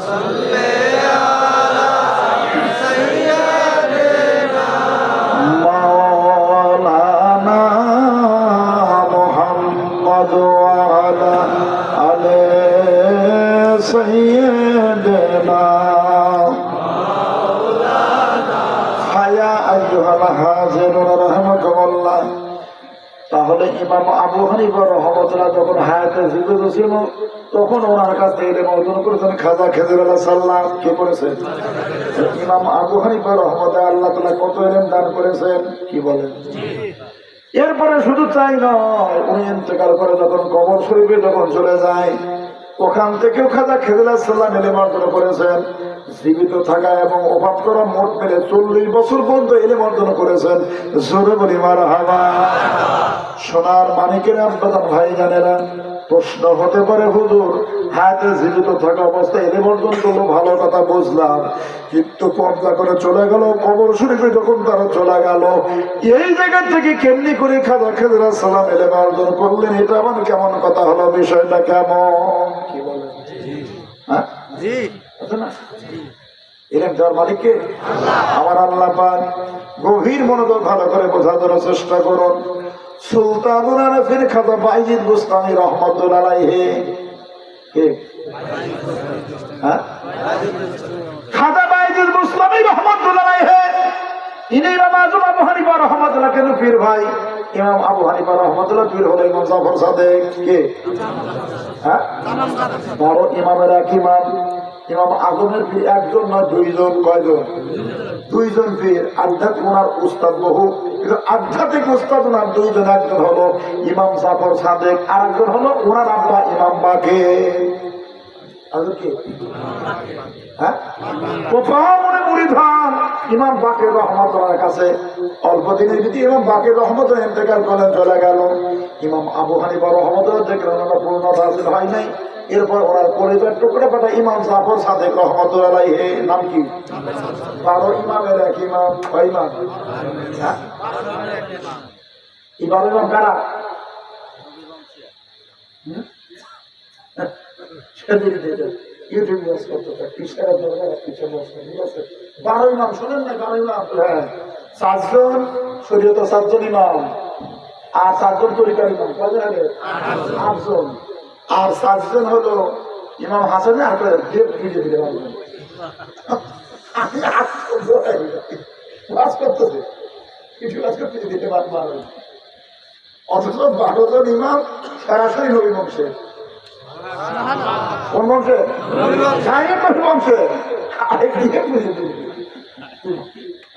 সাল্লি আলা সাইয়্যিদিনা মাওলানা মুহাম্মদ ওয়া আলা আলি সাইয়্যিদিনা মাওলানা। হায়া আইয়ুহাল হাজিরুন রাহমাকুমুল্লাহ। তাহলে ইমাম আবু হানিফা রাহমাতুল্লাহ যখন হায়াতে জীবিত ছিল তখন ওনার কাছ থেকে ইলম অর্জন করেছেন খাজা খেজুর সাল্লাম। কি করেছেন? ইমাম আবু হানিফা রাহমাতুল্লাহ আল্লাহ তাআলা কত ইলম দান করেছেন, কি বলেন? এরপরে শুধু তাই নয়, উনি ইন্তেকাল করে যখন কবর শরীফে যখন চলে যায় ওখান থেকেও খাজা খেজুর সাল্লাম ইলম অর্জন করেছেন। জীবিত থাকা এবং অভাব করা মোট মিলে 40 বছর পর্যন্ত ইলম অর্জন করেছেন। জোরে বলি মারহাবা। সোনার মানিকের আব্বাজান ভাই জানেরা, প্রশ্ন হতে পারে হুজুর হায়াতে জীবিত থাকা অবস্থায় ইলম অর্জন করলো, ভালো কথা বুঝলাম, কিন্তু পর্দা করে চলে গেল, কবর শরীফে যখন তারা চলে গেল, এই জায়গা থেকে কেমনি করে খাজা খেজুর সাল্লাম ইলম অর্জন করলেন? এটা আমার কেমন কথা হলো, বিষয়টা কেমন, কি বলেন? হ্যাঁ জি, আছে না? ইলম দেওয়ার মালিককে আমার আল্লাহ পাক। গভীর মনোযোগ ভালো করে বোঝার জন্য চেষ্টা করুন। সুলতানুল আরফিন খাজা বাইজিদ বুস্তামি রাহমাতুল্লাহ আলাইহি, কে? হ্যাঁ, খাজা বাইজিদ বুস্তামি রাহমাতুল্লাহ আলাইহি, ইনি ইমাম আযম আবু হানিফা রাহমাতুল্লাহ কেন পীর ভাই। ইমাম আবু হানিফা রাহমাতুল্লাহ পীর হলো ইমাম জাফর সাদেক। কে? হ্যাঁ, 12 ইমামের এক ইমাম। ইমাম আজমের পীর একজন নয়, দুইজন। কয়জন? দুইজন পীর। আধ্যাত্মিক ওনার উস্তাদ বহু, কিন্তু আধ্যাত্মিক উস্তাদ ওনার দুইজন। একজন হলো ইমাম জাফর সাদেক, আর একজন হলো ওনার আব্বা ইমাম বাকের। হ্যাঁ, ইমাম বাকের রহমতুল্লাহর কাছে অল্প দিনের ভিতরে ইমাম বাকের রহমতুল্লাহ ইন্তেকাল করলেন, চলে গেল। ইমাম আবু হানিফা রহমতুল্লাহ দেখলেন ওনার পূর্ণতা হাসিল হয় নাই। এরপর ওনার পরিবার টুকরে পাঠা ইমাম জাফর সাদেক রহমতুল্লাহ আলাইহি। নাম কি? 12 ইমামের এক ইমাম। কয় ইমাম? হ্যাঁ, 12 ইমাম কারা? ইউটিউব ওয়াজ করতে থাকি, সারা দরকার কিছু ওয়াজ করতে, ঠিক আছে? 12 ইমাম শুনেন না? 12 ইমাম, হ্যাঁ। 7 জন শরীয়ত, 7 জন ইমাম, আর 7 জন তরিকার ইমাম। কয়জন আগে? 8 জন। আর 7 জন হলো ইমাম হাসানে আর দেব ভিজে দিলে ওয়াজ করতেছে, কিছু ওয়াজ করতে দিতে পারবেন। অথচ 12 জন ইমাম সরাসরি নবী বংশে। কোন বংশে? বংশে। আরেকদিকে বুঝে দিই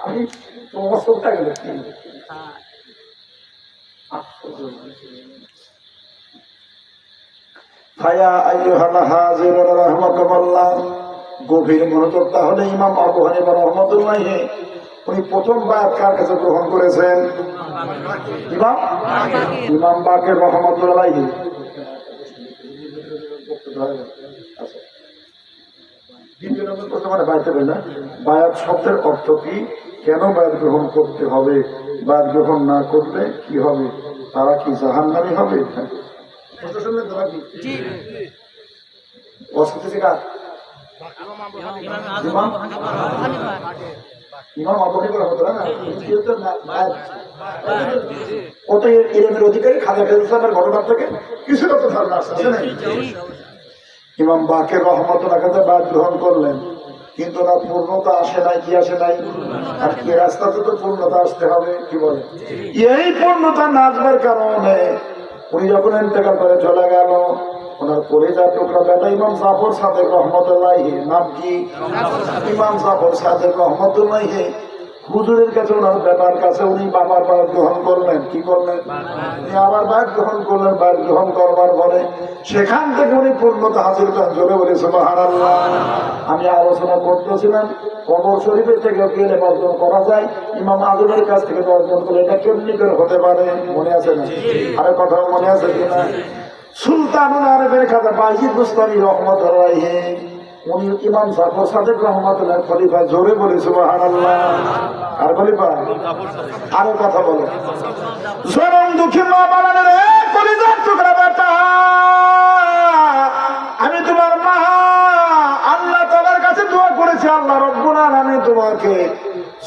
আমি তোমার চোখটা গেল গভীর মনোযোগ। তাহলে ইমাম আবু হানিফা রাহমাতুল্লাহ উনি প্রথম বায়াত কার কাছে গ্রহণ করেছেন? ইমাম বাকের রাহমাতুল্লাহ। দ্বিতীয় নম্বর প্রশ্ন মানে বায়াতে না, বায়াত শব্দের অর্থ কি? কেন বায়াত গ্রহণ করতে হবে? বায়াত গ্রহণ না করলে কি হবে? তারা কি জাহান্নামী হবে? অধিকারী খাজা ফেরুজ ইসলামের ঘটনা থেকে কিছু তো ধারণা আছে। ইমাম বাকের রহমতুল্লাহ কাছে বায়াত গ্রহণ করলেন, কিন্তু না পূর্ণতা আসে নাই। কি আসে নাই? আর কি রাস্তাতে তো পূর্ণতা আসতে হবে। কি বলে? এই পূর্ণতা না আসবার কারণে উনি যখন ইন্তেকাল করে চলে গেল, ওনার কলিজার টুকরা বেটা ইমাম জাফর সাদেক রহমতুল্লাহ, নাম কি? ইমাম জাফর সাদেক রহমতুল্লাহ হুজুরের কাছে, ওনার বেটার কাছে উনি বাবার বায়াত গ্রহণ করলেন। কি করলেন? উনি আবার বায়াত গ্রহণ করলেন। বায়াত গ্রহণ করবার পরে সেখান থেকে উনি পূর্ণতা হাসিল করেন। জোরে বলে সুবহানাল্লাহ। আমি আলোচনা করতেছিলাম কবর শরীফের থেকে গেলে অর্জন করা যায়, ইমাম আজমের কাছ থেকে অর্জন করলে এটা কেমনি করে হতে পারে? মনে আছে না? আরে কথা মনে আছে কিনা? সুলতানুল আরবের খাজা বাইজিদ বুস্তামি রহমতুল্লাহ উনি ইমাম জাফর সাদেক রহমতুল্লাহ খলিফা। জোরে বলে সুবহানাল্লাহ। আর খলিফা আরো কথা বলে, চরম দুঃখী মা বানানোর কলিজার টুকরা বেটা, আমি তোমার মা আল্লাহ তাআলার কাছে দোয়া করেছি, আল্লাহ রব্বুল আলামিন তোমাকে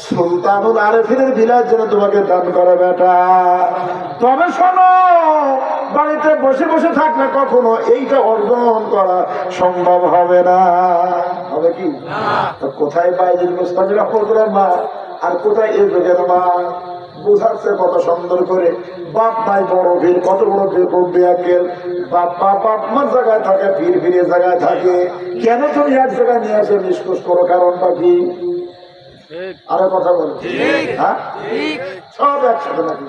সুলতানুল আরেফিনের বিলাস যেন তোমাকে দান করে বেটা। তবে শোনো, বাড়িতে বসে বসে থাকলে কখনো এইটা অর্জন করা সম্ভব হবে না। হবে কি? কোথায় বাইজিদ বুস্তামি রহমতুল্লাহ মা আর কোথায় এই যুগের মা? বুঝাচ্ছে কত সুন্দর করে। বাপ ভাই বড় ভিড়, কত বড় বেয়াকেল। বাপ্পা বাপ মার জায়গায় থাকে, ভিড় ভিড়ে জায়গায় থাকে। কেন তুমি এক জায়গায় নিয়ে আসে নিষ্কোষ করো? কারণটা কি? আরো কথা বলো। হ্যাঁ, সব একসাথে নাকি?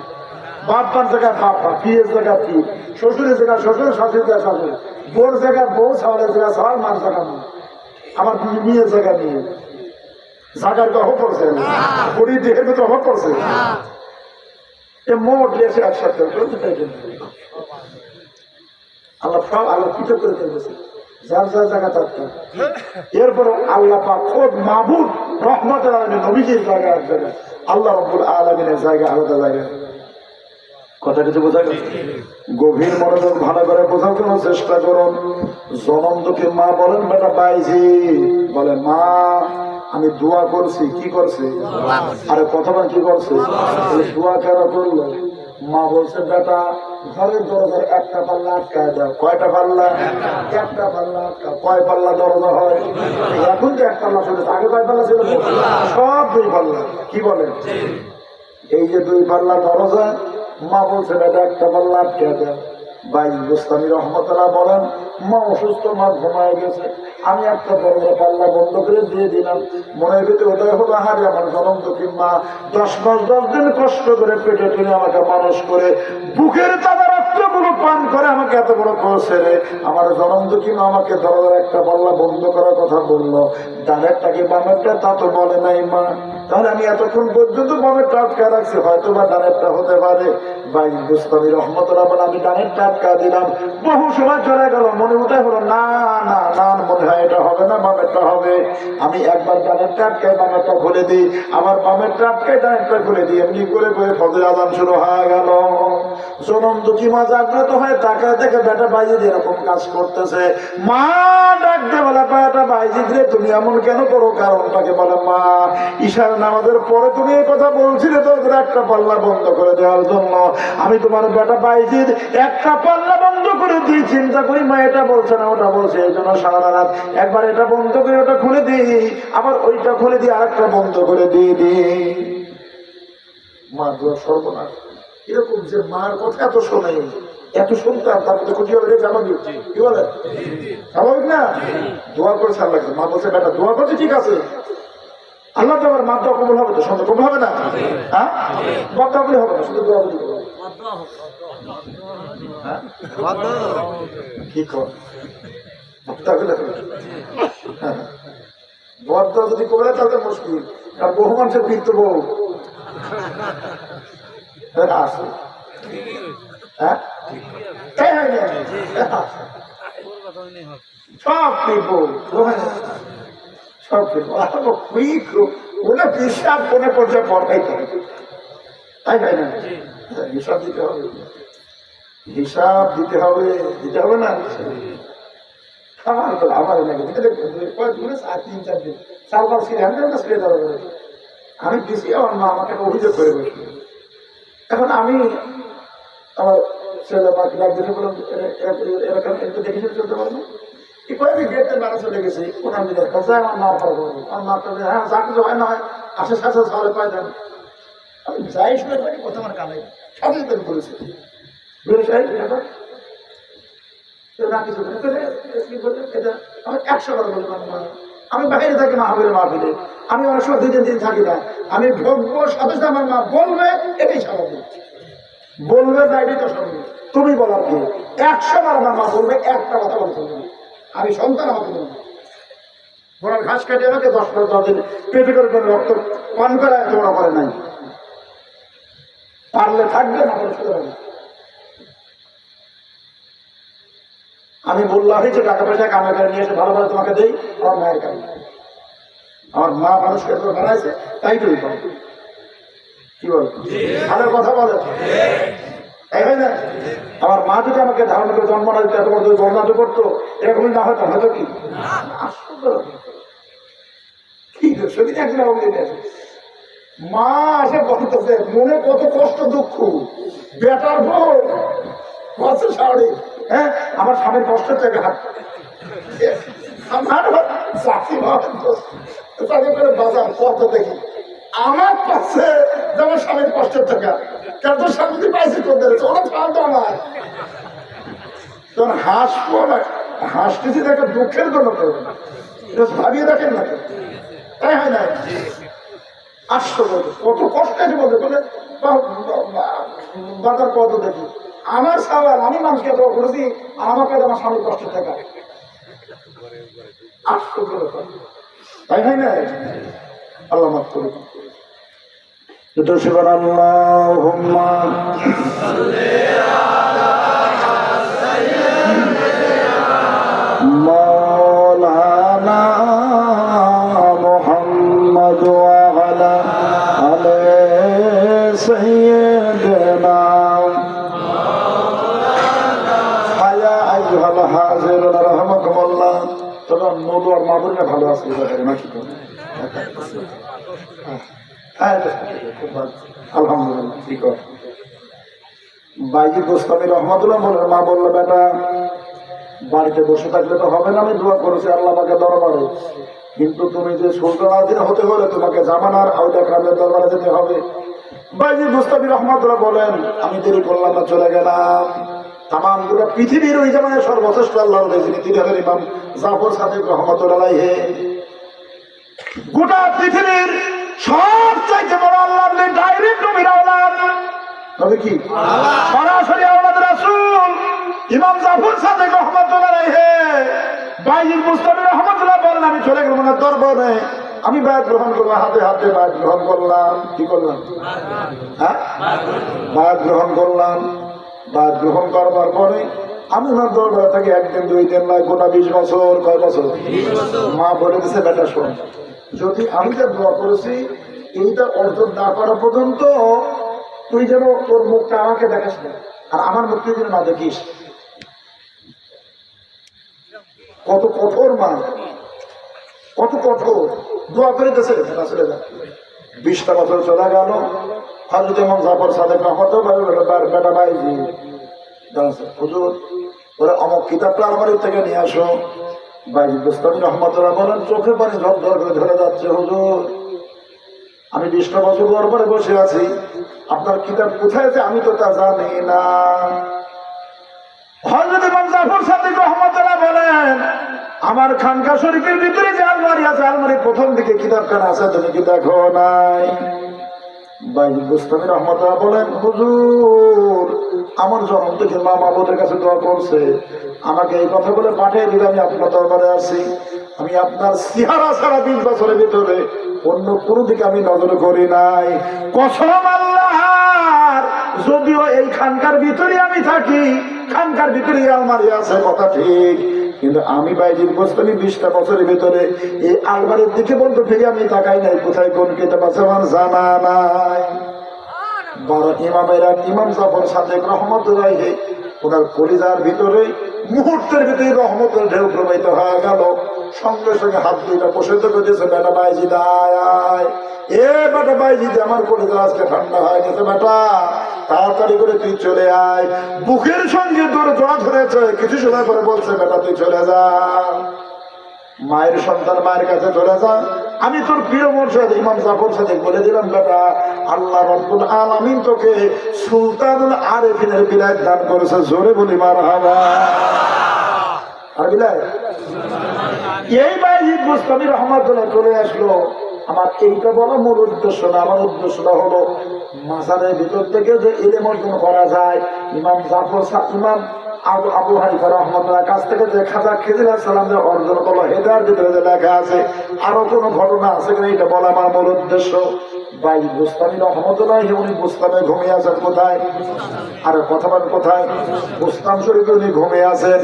বাপ্পার জায়গায় বাপ্পা, পিয়ের জায়গা পি, শ্বশুরের জায়গা শ্বশুর, শাশুড়ির জায়গা শাশুড়, বোর জায়গা বউ, ছাওয়ালের জায়গা ছাওয়াল, মার জায়গা মা, আমার মেয়ের জায়গা নিয়ে জায়গার তো অভাব পড়ছে, বড়ি দেহের তো অভাব পড়ছে। মোট এসে একসাথে আল্লাহ সব আল্লাহ পৃথক করে ফেলতেছে, যার যার জায়গা তার। এরপর আল্লাহ পাক খোদ মাহবুব রহমতের আলামিন নবীজির জায়গা এক জায়গায়, আল্লাহ রাব্বুল আলামিনের জায়গা আলাদা জায়গায়। কথা কিছু বোঝা গেছে? গভীর মনোযোগ ভালো করে বোঝার জন্য চেষ্টা করুন। জনম দুঃখী মা বলেন বেটা বাইজি, বলে মা আমি দোয়া করছি। কি করছে? আরে প্রথমে কি করছে? দোয়া কেন করলো? মা বলছে বেটা ঘরের দরজার একটা পাল্লা আটকায় দাও। কয়টা পাল্লা? একটা পাল্লা আটকা। কয় পাল্লা দরজা হয়? এখন তো এক পাল্লা চলেছে, আগে কয় পাল্লা ছিল? সব দুই পাল্লা। কি বলেন? এই যে দুই পাল্লা দরজা, মা বলছে বেটা একটা পাল্লা আটকায় দাও। বাইজিদ বুস্তামি রহমতুল্লাহ বলেন মা অসুস্থ, মা ঘুমায় গেছে, আমি একটা দরজা পাল্লা বন্ধ করে দিয়ে দিলাম। মনের ভিতরে ওটাই হলো হারে আমার জনম দুঃখী মা 10 মাস 10 দিন কষ্ট করে পেটে টেনে আমাকে মানুষ করে বুকের তাজা রক্তগুলো পান করে আমাকে এত বড় করছে রে। আমার জনম দুঃখী মা আমাকে দরজার একটা পাল্লা বন্ধ করার কথা বললো, ডানেরটাকে বামেরটা তা তো বলে নাই মা। তাহলে আমি এতক্ষণ পর্যন্ত বামেরটা আটকা রাখছি, হয়তো বা ডানেরটা হতে পারে। বাইজিদ বুস্তামি রহমতুল্লাহ বলে আমি ডানেরটা আটকা দিলাম। বহু সময় চলে গেল, মনে উঠে হলো না না না, মনে হয় এটা হবে না, বামেরটা হবে। আমি একবার ডানেরটা আটকায় বামেরটা খুলে দিই, আবার বামেরটা আটকায় ডানেরটা খুলে দিই। এমনি করে করে ফজর আযান শুরু হয়ে গেল। জনম দুঃখী মা জাগ্রত হয়ে তাকায় দেখে বেটা বাইজিদ এরকম কাজ করতেছে। মা ডাকতে বলে বেটা বাইজিদ রে তুমি এমন কেন করো? কারণটাকে বলে মা ঈশার নামাজের পরে তুমি এই কথা বলছিলে তোদের একটা পাল্লা বন্ধ করে দেওয়ার জন্য। আমি তোমার বেটা বাইজিদ একটা পাল্লা বন্ধ করে দিই, চিন্তা করি মা এটা বলছে না ওটা বলছে, এই জন্য সারা রাত একবার এটা বন্ধ করে ওটা খুলে দিই, আবার ওইটা খুলে দিয়ে আরেকটা বন্ধ করে দিয়ে দিই। মা দোয়া সর্বনাশ। এরকম যে মার কথা এত শোনে, এত শুনতাম, তার মধ্যে খুশি হবে, স্বাভাবিক। কি বলে স্বাভাবিক না? দোয়া করেছে আল্লাহ, মা বলছে বেটা দোয়া করছে ঠিক আছে, আল্লাহ তো আমার মা দোয়া কবুল হবে তো, সন্দেহ কবুল হবে না? হ্যাঁ, মা দোয়া কবুল হবে না, শুধু দোয়া কবুল হবে। কি কর বদ যদি কবলে তাহলে মুশকিল, কারণ বহু মানুষের বৃত্ত বউ আসে। হ্যাঁ, সব পিপল সব ওটা বিশ্বাস মনে করছে পড়াই থাকে, তাই তাই না? হিসাব দিতে হবে, হিসাব দিতে হবে, দিতে হবে না? আমার তো আমার তিন চার দিন চারবার ছিঁড়ে ছিঁড়ে দেওয়া যাবে। আমি দিছি, আমার মা আমাকে অভিযোগ করে বসল। এখন আমি আমার ছেলে মাকে ডাক দেখে বললাম এরকম একটু দেখে শুনে চলতে পারবো। আমি গেটের বেড়া চলে গেছি, ওনার নিজের কাছে আমার মা পারবো, আমার মা পারবে, হ্যাঁ যা কিছু হয় না হয় আশে সাথে সবাই পাই দেন। আমি যাই শুনে থাকি কথা আমার কানে সচেতন করেছি, আমি বাইরে থাকি মাহফিলে মাহফিলে, আমি অনেক সময় দুই দিন থাকি না, আমি ঢুকবো সাথে সাথে আমার মা বলবে, এটাই স্বাভাবিক, বলবে না এটাই তো স্বাভাবিক। তুমি বলার কি 100 বার আমার মা বলবে, একটা কথা বলতে হবে। আমি সন্তান, আমাকে বলবো ঘোড়ার ঘাস কাটিয়ে আমাকে 10 দিন পেটে করে রক্ত পান করা এত বড় করে নাই, পারলে থাকবে না হলে শুধু হবে। আমি বললাম যে টাকা পয়সা কামে করে নিয়ে এসে ভালো ভালো তোমাকে দেই, আমার মায়ের কাছে, আমার মা মানুষকে তো বানাইছে, তাই তো কি বল ভালো কথা বলে, তাই হয় না? আমার মা যদি আমাকে ধারণা করে জন্ম না দিতে এত বড় বর্ণাতে করতো, এরকমই না হয়তো, হয়তো কি সেদিন একদিন আমাকে মা আসে বলতেছে মনে কত কষ্ট দুঃখ, বেটার বউ কত সাড়ে, হ্যাঁ আমার স্বামীর কষ্ট থেকে হাত আমার চাকরি করে বাজার কত দেখি আমার পাচ্ছে যেমন স্বামীর কষ্টের টাকা, কেন তোর স্বামী পাইছে তোদের ওরা ফালতো আমার, তখন হাসবো না, হাসতেছি দেখে দুঃখের জন্য তো ভাবিয়ে দেখেন না, তাই হয় না? আশ্চর্য কত কষ্ট আছে বলতে বলে বাজার কত দেখি আমার সওয়াল, আমি মানুষকে তো করেছি আর আমাকে আমার স্বামীর কষ্ট থাকা, আশ্চর্য ব্যাপার, তাই হয় না? আল্লাহ মাফ করুন। আল্লাহুম্মা মাওলানা মুহাম্মদ ওয়া আলা আলি সাইয়্যিদিনা হায়া আইয়ুহাল হাজিরুন রাহমাকুমুল্লাহ। তবে নদু আর মাদুরিয়া ভালো আছে নাকি? আলহামদুলিল্লাহ, ঠিক আছে। বাইজি গোস্তামি রহমাতুল্লাহ বলেন, মা বললো বেটা বাড়িতে বসে থাকলে তো হবে না, আমি দোয়া করেছি আল্লাহ পাকের দরবারে, কিন্তু তুমি যে সুলতান আদিন হতে হলে তোমাকে জামানার আউলিয়া কেরামের দরবারে যেতে হবে। বাইজি গোস্তামি রহমাতুল্লাহ বলেন, আমি দেরি করলাম না, চলে গেলাম। তামাম গোটা পৃথিবীর ওই জামানের সর্বশ্রেষ্ঠ আল্লাহর যিনি, তিনি হলেন ইমাম জাফর সাদিক রহমাতুল্লাহ আলাইহি। গোটা পৃথিবীর সবচাইতে বড় আল্লাহর ডাইরেক্ট নবীর আওলাদ, তবে কি সরাসরি আওলাদ রাসূল ইমাম জাফর সাদিক রহমাতুল্লাহ আলাইহি। বাইজিদ মুস্তাফি রহমাতুল্লাহ বলেন, আমি চলে গেলাম না দরবারে, আমি বায়াত গ্রহণ করলাম, হাতে হাতে বায়াত গ্রহণ করলাম। কি করলাম? হ্যাঁ, বায়াত গ্রহণ করলাম। বায়াত গ্রহণ করবার পরে আমি ওনার দরবারে থাকি একদিন দুই দিন নয়, গোটা 20 বছর। কয় বছর? মা বলে দিচ্ছে বেটা শোন, যদি আমি যা দোয়া করেছি এইটা অর্জন না করা পর্যন্ত তুই যেন তোর মুখটা আমাকে দেখাস না, আর আমার মুখটা যেন না দেখিস। কত কঠোর মা, কত কঠোর দোয়া করে দিয়েছে। চলে যা 20টা বছর চলে গেল। হযরত ইমাম জাফর সাদিক রহমাতুল্লাহ বেটা বাইজি হুজুর ওরা অমুক কিতাবটা আলমারি থেকে নিয়ে আসো। বাইজি গোস্তামি রহমাতুল্লাহ বলেন, চোখে পানি ঝরঝর করে ধরে যাচ্ছে, হুজুর আমি আমি 20টা বছর দরবারে বসে আছি, আপনার কিতাব কোথায় আছে আমি তো তা জানি না। হযরত ইমাম জাফর সাদিক রাহমাতুল্লাহ বলেন, আমার খানকা শরীফের ভিতরে যে আলমারি আছে, আলমারির প্রথম দিকে কিতাবখানা আছে, তুমি কি দেখো নাই? বাইজিদ বুস্তামি রহমাতুল্লাহ বলেন, হুজুর আমার জন্ম থেকে মা বাবুদের কাছে দোয়া করছে, আমাকে এই কথা বলে পাঠিয়ে দিলে আমি আপনার দরবারে আসি। আমি আপনার চেহারা ছাড়া 20 বছরের ভিতরে অন্য কোনো দিকে আমি নজর করি নাই। কসম আল্লাহর, যদিও এই খানকার ভিতরে আমি থাকি, খানকার ভিতরে আলমারি আছে কথা ঠিক, কিন্তু আমি বাইজিদ বুস্তামি 20টা বছরের ভিতরে এই আলমারির দিকে বলতে ফিরে আমি তাকাই নাই, কোথায় কোন কিতাব আছে আমার জানা নাই। বড় ইমামেরা ইমাম জাফর সাদিক রহমতুল্লাহ ওনার কলিজার ভিতরে মুহূর্তের ভিতরে রহমতের ঢেউ প্রবাহিত হয়ে গেল। সঙ্গে সঙ্গে হাত দুইটা বসে তো করতেছে, বেটা বাইজিদ আয়, এ বেটা বাইজিদ, আমার কলিজা আজকে ঠান্ডা হয়ে গেছে, বেটা তাড়াতাড়ি করে তুই চলে আয়। বুকের সঙ্গে তোর জড়া ধরেছে, কিছু সময় পরে বলছে, বেটা তুই চলে যা, মায়ের সন্তান মায়ের কাছে চলে যা। আমি তোর প্রিয় মুর্শিদ ইমাম জাফর সাদিক বলে দিলাম, বেটা আল্লাহ রাব্বুল আলামিন তোকে সুলতানুল আরিফিনের বিলায় দান করেছে, জোরে বলি মারহাবা। আর বিলায় এই বাইজিদ বুস্তামি রহমাতুল্লাহ চলে আসলো। আমার এইটা বড় মূল উদ্দেশ্য না, আমার উদ্দেশ্যটা হলো মাজারের ভিতর থেকে যে ইলম অর্জন করা যায়, ইমাম জাফর ইমাম আবু হানিফা রাহমাতুল্লাহর কাছ থেকে যে খাজা খিজির আলাইহিস সালাম যে অর্জন করলো, এটার ভিতরে যে লেখা আছে আরো কোনো ঘটনা আছে কিনা এটা বলা আমার মূল উদ্দেশ্য। বাইজিদ বুস্তামি রহমাতুল্লাহ উনি বুস্তামে ঘুমিয়ে আছেন কোথায়? আর কথা বলেন কোথায়? বুস্তাম শরীফে উনি ঘুমিয়ে আছেন।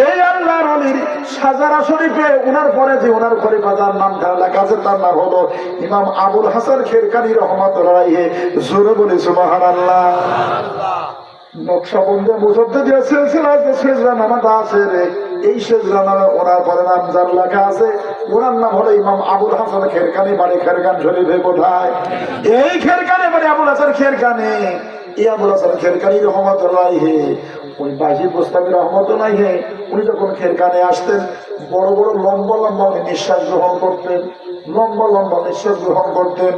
এই আল্লাহর ওলির সাজারা শরীফে উনার পরে যে উনার খলিফা যার নামটা লেখা আছে তার নাম হলো ইমাম আবুল হাসান খেরকানি রহমাতুল্লাহ। জোরে বলি সুবহানাল্লাহ। নকশবন্দি মুজাদ্দিদ দিয়ে সিলসিলা যে সেজদা নামাটা আছে রে, এই সেজদা নামে ওনার পরে নাম যার লেখা আছে ওনার নাম হলো ইমাম আবুল হাসান খেরকানি, বাড়ি খেরকান শরীফে কোথায়? এই খেরকানি বাড়ি আবুল হাসান খেরকানি। এই আবুল হাসান খেরকানি রহমাতুল্লাহ ওই বাইজিদ বুস্তামি রহমাতুল্লাহ উনি যখন খেরকানে আসতেন, বড় বড় লম্বা লম্বা উনি নিঃশ্বাস গ্রহণ করতেন, লম্বা লম্বা নিঃশ্বাস গ্রহণ করতেন।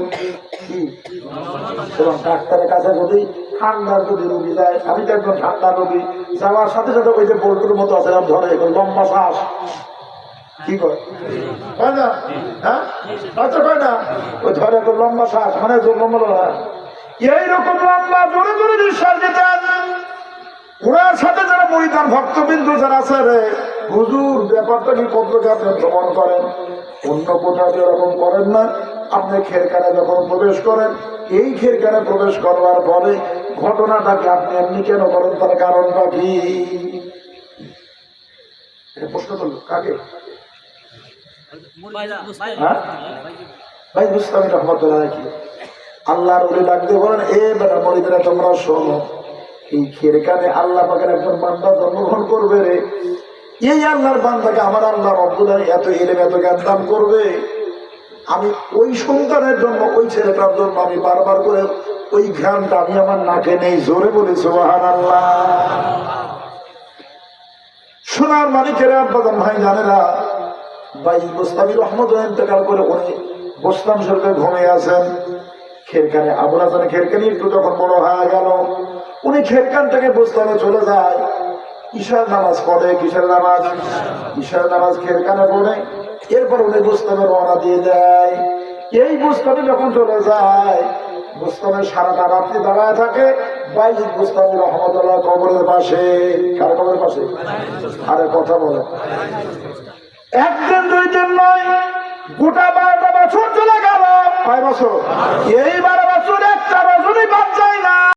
এবং ডাক্তারের কাছে যদি ঠান্ডার যদি রোগী যায়, আমি তো একদম ঠান্ডা রোগী, যাওয়ার সাথে সাথে ওই যে বল্টুর মতো আছে ধরে লম্বা শ্বাস, কি করে না? হ্যাঁ কয় না, ওই ধরে লম্বা শ্বাস, মানে লম্বা এইরকম লম্বা জোরে জোরে নিঃশ্বাস দিতেন। ওনার সাথে যারা মরিদান ভক্তবিন্দু যারা আছে রে, হুজুর ব্যাপারটা কি কতটা আপনি ভ্রমণ করেন, অন্য কোথাও এরকম করেন না। আপনি খেরকানে যখন প্রবেশ করেন, এই খেরকানে প্রবেশ করবার পরে ঘটনাটাকে আপনি এমনি কেন করেন, তার কারণটা কি? প্রশ্ন করল কাকে? ভাই বুস্তামি রহমতুল্লাহ কি আল্লাহর ওলি ডাক দিয়ে বলেন, এ বেটা মরিদারা তোমরা শোনো, এই খেরকানে আল্লাহ পাকের একজন বান্দা জন্মগ্রহণ করবে রে। এই আল্লাহর বান্দাকে আমার আল্লাহ রব্বুল আলামিন এত ইলম এত জ্ঞান দান করবে, আমি ওই সন্তানের জন্য ওই ছেলেটার জন্য আমি বারবার করে ওই জ্ঞানটা আমি আমার নাকে নেই। জোরে বলি সুবহানাল্লাহ। সোনার মালিকের আব্বাজান ভাই জানেরা, বাইজিদ বুস্তামি রহমাতুল্লাহ ইন্তেকাল করে উনি বুস্তাম শরীফে ঘুমিয়ে আছেন। খেরকানে আবুল হাসান খেরকানি একটু যখন বড় হয়ে গেল, উনি খেরকান থেকে বুস্তামে চলে যায়, ঈশার নামাজ পড়ে। কিসের নামাজ? ঈশার নামাজ খেরকানে পড়ে। এরপর উনি বুস্তামে রওনা দিয়ে দেয়। এই বুস্তামে যখন চলে যায়, বুস্তামে সারাটা রাত্রি দাঁড়ায় থাকে বাইজিদ বুস্তামি রহমাতুল্লাহ কবরের পাশে। কার কবরের পাশে? আরে কথা বলে, একদিন দুই দিন নয়, গোটা 12টা বছর চলে গেল। 5 বছর। এই 12